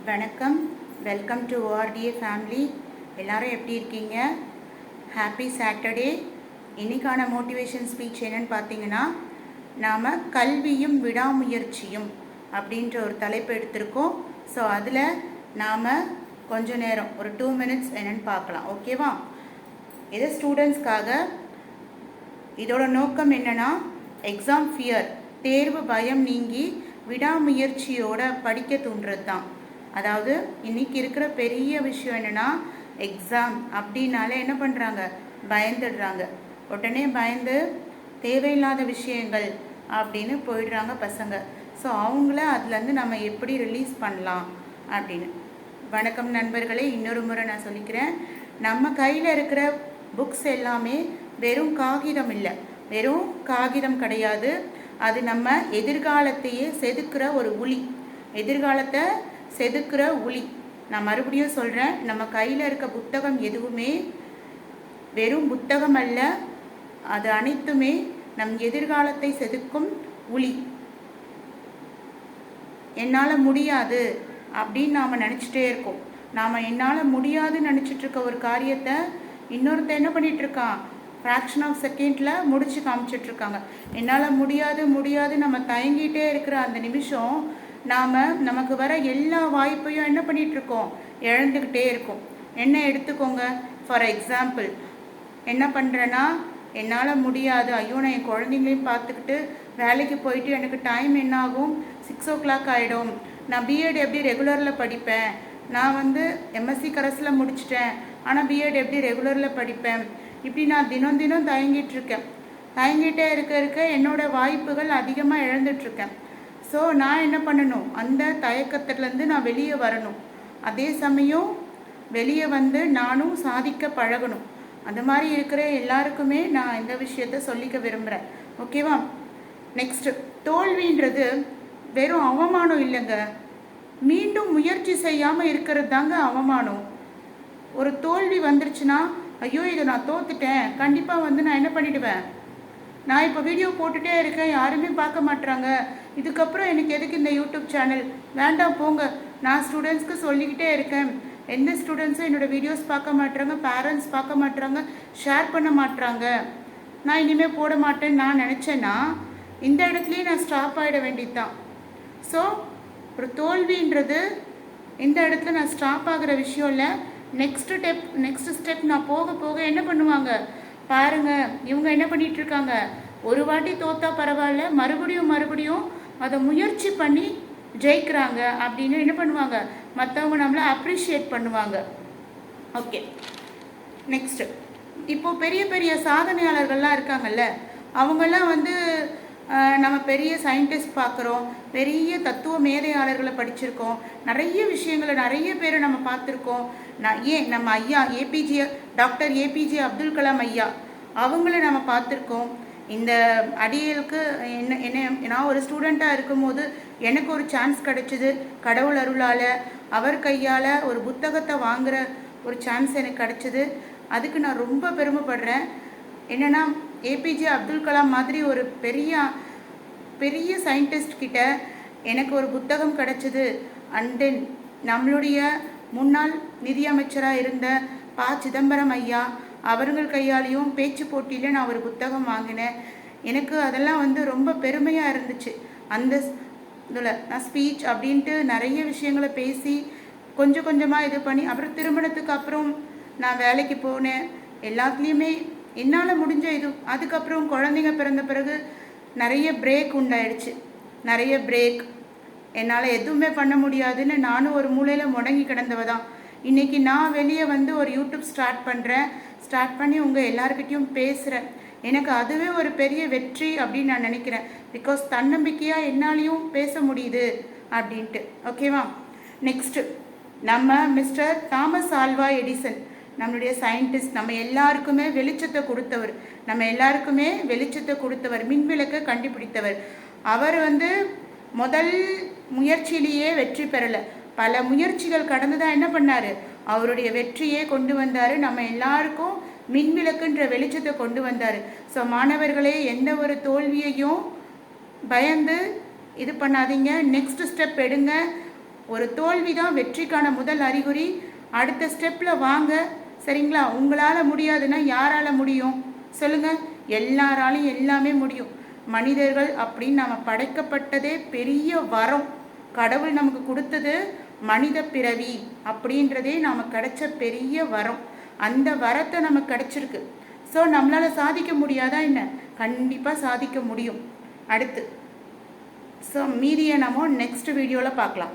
வணக்கம். Welcome to ORTA family. எல்லாரும் எப்படி இருக்கீங்க? Happy Saturday. இன்றைக்கான மோட்டிவேஷன் ஸ்பீச் என்னன்னு பார்த்தீங்கன்னா, நாம் கல்வியும் விடாமுயற்சியும் அப்படின்ற ஒரு தலைப்பு எடுத்திருக்கோம். ஸோ அதில் நாம் கொஞ்ச நேரம் ஒரு 2 minutes என்னென்னு பார்க்கலாம். ஓகேவா? இது ஸ்டூடெண்ட்ஸ்க்காக. இதோட நோக்கம் என்னென்னா, எக்ஸாம் ஃபியர், தேர்வு பயம் நீங்கி விடாமுயற்சியோட படிக்க தூண்டுறது தான். அதாவது இன்றைக்கி இருக்கிற பெரிய விஷயம் என்னென்னா, எக்ஸாம் அப்படின்னாலே என்ன பண்ணுறாங்க, பயந்துடுறாங்க. உடனே பயந்து தேவையில்லாத விஷயங்கள் அப்படின்னு போயிடுறாங்க பசங்க. ஸோ அவங்கள அதுலேருந்து நம்ம எப்படி ரிலீஸ் பண்ணலாம் அப்படின்னு. வணக்கம் நண்பர்களே, இன்னொரு முறை நான் சொல்லிக்கிறேன். நம்ம கையில் இருக்கிற புக்ஸ் எல்லாமே வெறும் காகிதம் இல்லை, வெறும் காகிதம் கிடையாது. அது நம்ம எதிர்காலத்தையே செதுக்கிற ஒரு உளி, எதிர்காலத்தை செதுக்கிற உளி. நான் மறுபடியும் சொல்கிறேன், நம்ம கையில் இருக்க புத்தகம் எதுவுமே வெறும் புத்தகம் அல்ல, அது அனைத்துமே நம் எதிர்காலத்தை செதுக்கும் உளி. என்னால் முடியாது அப்படின்னு நாம் நினச்சிட்டே இருக்கோம். நாம் என்னால் முடியாதுன்னு நினச்சிட்ருக்க ஒரு காரியத்தை இன்னொருத்த என்ன பண்ணிகிட்ருக்கான், ஃப்ராக்ஷன் ஆஃப் செகண்டில் முடித்து காமிச்சிட்ருக்காங்க. என்னால் முடியாது நம்ம தயங்கிட்டே இருக்கிற அந்த நிமிஷம் நமக்கு வர எல்லா வாய்ப்பையும் என்ன பண்ணிகிட்ருக்கோம், இழந்துக்கிட்டே இருக்கோம். என்ன எடுத்துக்கோங்க, ஃபார் எக்ஸாம்பிள் என்ன பண்ணுறேன்னா, என்னால் முடியாது, ஐயோ நான் என் குழந்தைங்களையும் பார்த்துக்கிட்டு வேலைக்கு போயிட்டு எனக்கு டைம் என்ன ஆகும், 6 o'clock ஆகிடும். நான் பிஎட் எப்படி ரெகுலரில் படிப்பேன், நான் எம்எஸ்சி கரஸில் முடிச்சிட்டேன், ஆனால் பிஎட் எப்படி ரெகுலரில் படிப்பேன், இப்படி நான் தினம் தயங்கிட்டுருக்கேன். தயங்கிட்டே இருக்க என்னோடய வாய்ப்புகள் அதிகமாக இழந்துட்டுருக்கேன். ஸோ நான் என்ன பண்ணணும், அந்த தயக்கத்துலேருந்து நான் வெளியே வரணும். அதே சமயம் வெளியே நானும் சாதிக்க பழகணும். அந்த மாதிரி இருக்கிற எல்லாருக்குமே நான் இந்த விஷயத்த சொல்லிக்க விரும்புகிறேன். ஓகேவா? நெக்ஸ்ட்டு, தோல்வின்றது வெறும் அவமானம் இல்லைங்க, மீண்டும் முயற்சி செய்யாமல் இருக்கிறது தாங்க அவமானம். ஒரு தோல்வி வந்துருச்சுன்னா, ஐயோ இதை நான் தோத்துட்டேன், கண்டிப்பாக நான் என்ன பண்ணிவிடுவேன், நான் இப்போ வீடியோ போட்டுகிட்டே இருக்கேன், யாருமே பார்க்க மாட்டுறாங்க, இதுக்கப்புறம் எனக்கு எதுக்கு இந்த யூடியூப் சேனல், வேண்டாம் போங்க. நான் ஸ்டூடெண்ட்ஸ்க்கு சொல்லிக்கிட்டே இருக்கேன், எந்த ஸ்டூடெண்ட்ஸும் என்னோடய வீடியோஸ் பார்க்க மாட்டுறாங்க, பேரண்ட்ஸ் பார்க்க மாட்டுறாங்க, ஷேர் பண்ண மாட்டுறாங்க, நான் இனிமேல் போட மாட்டேன்னு நான் நினச்சேன்னா இந்த இடத்துலையே நான் ஸ்டாப் ஆகிட வேண்டியது தான். ஸோ ஒரு தோல்வின்றது இந்த இடத்துல நான் ஸ்டாப் ஆகிற விஷயம் இல்லை. நெக்ஸ்ட் ஸ்டெப் நான் போக என்ன பண்ணுவாங்க பாருங்க, இவங்க என்ன பண்ணிட்டு இருக்காங்க, ஒரு வாட்டி தோத்தா பரவாயில்ல, மறுபடியும் அதை முயற்சி பண்ணி ஜெயிக்கிறாங்க அப்படின்னு என்ன பண்ணுவாங்க, மற்றவங்க நம்மளை அப்ரிஷியேட் பண்ணுவாங்க. ஓகே, நெக்ஸ்ட்டு, இப்போது பெரிய சாதனையாளர்கள்லாம் இருக்காங்கல்ல, அவங்கெல்லாம் நம்ம பெரிய சயின்டிஸ்ட் பார்க்குறோம், பெரிய தத்துவ மேதையாளர்களை படிச்சிருக்கோம், நிறைய விஷயங்களை நிறைய பேரை நம்ம பார்த்துருக்கோம். நம்ம ஐயா டாக்டர் ஏபிஜே அப்துல் கலாம் ஐயா, அவங்கள நம்ம பார்த்துருக்கோம். இந்த அடியலுக்கு நான் ஒரு ஸ்டூடெண்ட்டாக இருக்கும்போது எனக்கு ஒரு சான்ஸ் கிடச்சிது, கடவுள் அருளால், அவர் கையால் ஒரு புத்தகத்தை வாங்குகிற ஒரு சான்ஸ் எனக்கு கிடச்சிது. அதுக்கு நான் ரொம்ப பெருமைப்படுறேன். என்னென்னா, ஏபிஜே அப்துல் கலாம் மாதிரி ஒரு பெரிய சயின்டிஸ்ட் கிட்ட எனக்கு ஒரு புத்தகம் கிடச்சிது. அண்ட் தென் நம்மளுடைய முன்னாள் நிதியமைச்சராக இருந்த சிதம்பரம் ஐயா, அவர்கள் கையாலையும் பேச்சு போட்டியில் நான் ஒரு புத்தகம் வாங்கினேன். எனக்கு அதெல்லாம் ரொம்ப பெருமையாக இருந்துச்சு. அந்த இதில் நான் ஸ்பீச் அப்படின்ட்டு நிறைய விஷயங்களை பேசி கொஞ்சமாக இது பண்ணி, அப்புறம் திருமணத்துக்கு அப்புறம் நான் வேலைக்கு போனேன். எல்லாத்துலேயுமே என்னால் முடிஞ்ச இது. அதுக்கப்புறம் குழந்தைங்க பிறந்த பிறகு நிறைய பிரேக் உண்டாயிடுச்சு, நிறைய பிரேக். என்னால் எதுவுமே பண்ண முடியாதுன்னு நானும் ஒரு மூலையில் முடங்கி கிடந்தவ தான். இன்றைக்கி நான் வெளியே ஒரு யூடியூப் ஸ்டார்ட் பண்ணி உங்கள் எல்லாருக்கிட்டையும் பேசுகிறேன். எனக்கு அதுவே ஒரு பெரிய வெற்றி அப்படின்னு நான் நினைக்கிறேன். பிகாஸ் தன்னம்பிக்கையாக என்னாலையும் பேச முடியுது அப்படின்ட்டு. ஓகேவா? நெக்ஸ்ட்டு, நம்ம மிஸ்டர் தாமஸ் ஆல்வா எடிசன், நம்மளுடைய சயின்டிஸ்ட், நம்ம எல்லாருக்குமே வெளிச்சத்தை கொடுத்தவர், மின்விளக்கை கண்டுபிடித்தவர். அவர் முதல் முயற்சியிலேயே வெற்றி பெறலை, பல முயற்சிகள் கடந்து தான் என்ன பண்ணார், அவருடைய வெற்றியே கொண்டு வந்தார். நம்ம எல்லாருக்கும் மின்விளக்குன்ற வெளிச்சத்தை கொண்டு வந்தார். ஸோ மாணவர்களே, எந்த ஒரு தோல்வியையும் பயந்து இது பண்ணாதீங்க, நெக்ஸ்ட் ஸ்டெப் எடுங்க. ஒரு தோல்வி தான் வெற்றிக்கான முதல் அறிகுறி. அடுத்த ஸ்டெப்பில் வாங்க. சரிங்களா? உங்களால் முடியாதுன்னா யாரால் முடியும் சொல்லுங்கள்? எல்லாராலையும் எல்லாமே முடியும். மனிதர்கள் அப்படின்னு நாம் படைக்கப்பட்டதே பெரிய வரம். கடவுள் நமக்கு கொடுத்தது மனித பிறவி அப்படின்றதே நாம் கிடைச்ச பெரிய வரம். அந்த வரத்தை நமக்கு கிடைச்சிருக்கு. ஸோ நம்மளால் சாதிக்க முடியாதா என்ன? கண்டிப்பாக சாதிக்க முடியும். அடுத்து ஸோ மீதியை நம்ம நெக்ஸ்ட் வீடியோவில் பார்க்கலாம்.